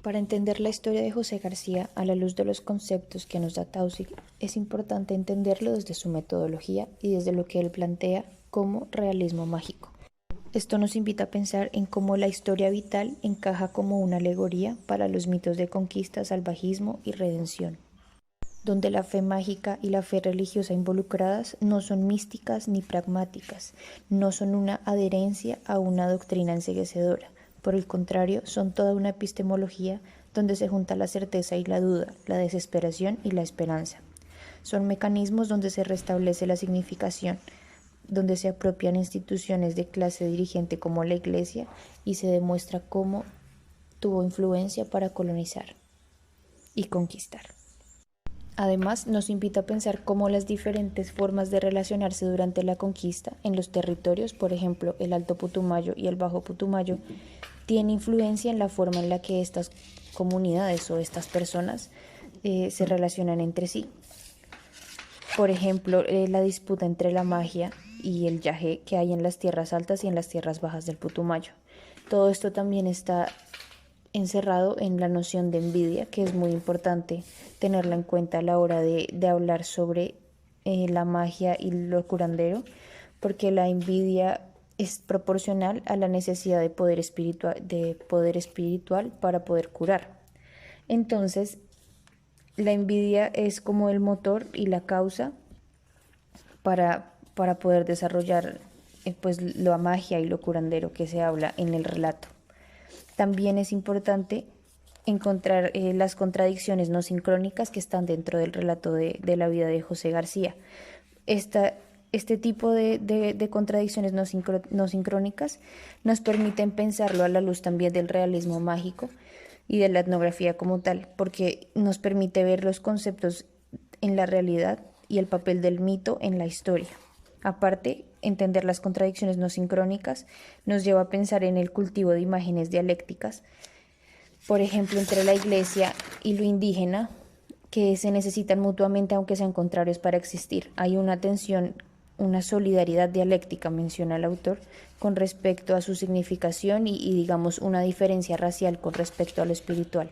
Para entender la historia de José García a la luz de los conceptos que nos da Taussig, es importante entenderlo desde su metodología y desde lo que él plantea como realismo mágico. Esto nos invita a pensar en cómo la historia vital encaja como una alegoría para los mitos de conquista, salvajismo y redención, donde la fe mágica y la fe religiosa involucradas no son místicas ni pragmáticas, no son una adherencia a una doctrina enceguecedora. Por el contrario, son toda una epistemología donde se junta la certeza y la duda, la desesperación y la esperanza. Son mecanismos donde se restablece la significación, donde se apropian instituciones de clase dirigente como la Iglesia y se demuestra cómo tuvo influencia para colonizar y conquistar. Además, nos invita a pensar cómo las diferentes formas de relacionarse durante la conquista en los territorios, por ejemplo, el Alto Putumayo y el Bajo Putumayo, tienen influencia en la forma en la que estas comunidades o estas personas se relacionan entre sí. Por ejemplo, la disputa entre la magia y el yagé que hay en las tierras altas y en las tierras bajas del Putumayo. Todo esto también está encerrado en la noción de envidia, que es muy importante tenerla en cuenta a la hora de hablar sobre la magia y lo curandero, porque la envidia es proporcional a la necesidad de poder espiritual para poder curar. Entonces, la envidia es como el motor y la causa para poder desarrollar pues la magia y lo curandero que se habla en el relato. También es importante encontrar las contradicciones no sincrónicas que están dentro del relato de la vida de José García. Este tipo de contradicciones no sincrónicas nos permiten pensarlo a la luz también del realismo mágico y de la etnografía como tal, porque nos permite ver los conceptos en la realidad y el papel del mito en la historia. Aparte, entender las contradicciones no sincrónicas nos lleva a pensar en el cultivo de imágenes dialécticas, por ejemplo, entre la iglesia y lo indígena, que se necesitan mutuamente aunque sean contrarios para existir. Hay una tensión, una solidaridad dialéctica, menciona el autor, con respecto a su significación y digamos una diferencia racial con respecto a lo espiritual.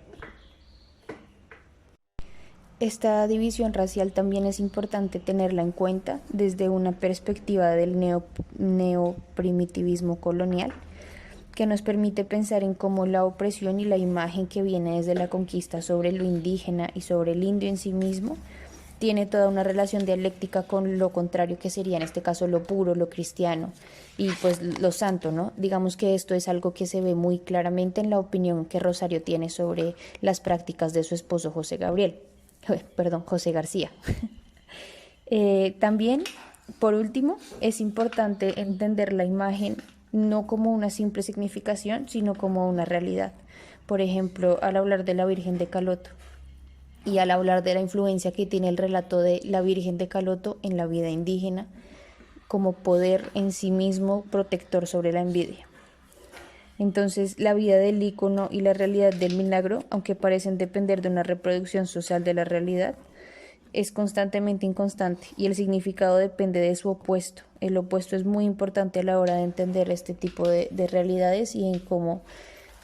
Esta división racial también es importante tenerla en cuenta desde una perspectiva del neoprimitivismo colonial, que nos permite pensar en cómo la opresión y la imagen que viene desde la conquista sobre lo indígena y sobre el indio en sí mismo tiene toda una relación dialéctica con lo contrario, que sería en este caso lo puro, lo cristiano y pues lo santo, ¿no? Digamos que esto es algo que se ve muy claramente en la opinión que Rosario tiene sobre las prácticas de su esposo José García. También, por último, es importante entender la imagen no como una simple significación, sino como una realidad. Por ejemplo, al hablar de la Virgen de Caloto y al hablar de la influencia que tiene el relato de la Virgen de Caloto en la vida indígena como poder en sí mismo protector sobre la envidia. Entonces, la vida del ícono y la realidad del milagro, aunque parecen depender de una reproducción social de la realidad, es constantemente inconstante y el significado depende de su opuesto. El opuesto es muy importante a la hora de entender este tipo de realidades y en cómo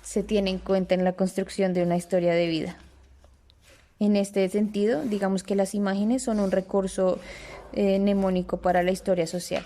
se tiene en cuenta en la construcción de una historia de vida. En este sentido, digamos que las imágenes son un recurso mnemónico para la historia social.